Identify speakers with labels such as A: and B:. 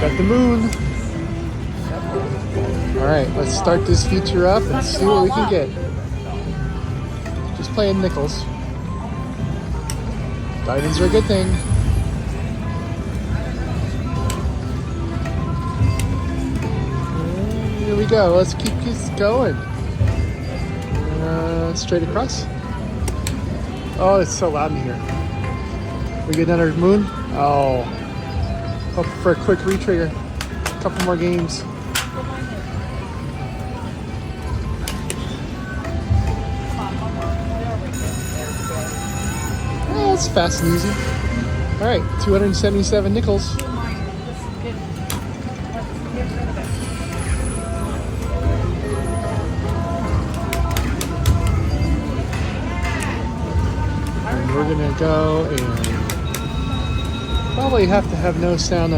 A: Got the moon. Alright, let's start this feature up and see what we can get. Just playing nickels. Diamonds are a good thing. And here we go. Let's keep this going. Straight across. Oh, it's so loud in here. We get another moon? Oh. Hope for a quick retrigger. A couple more games. That's fast and easy. All right, 277 nickels. And we're gonna go and probably have to have no sound on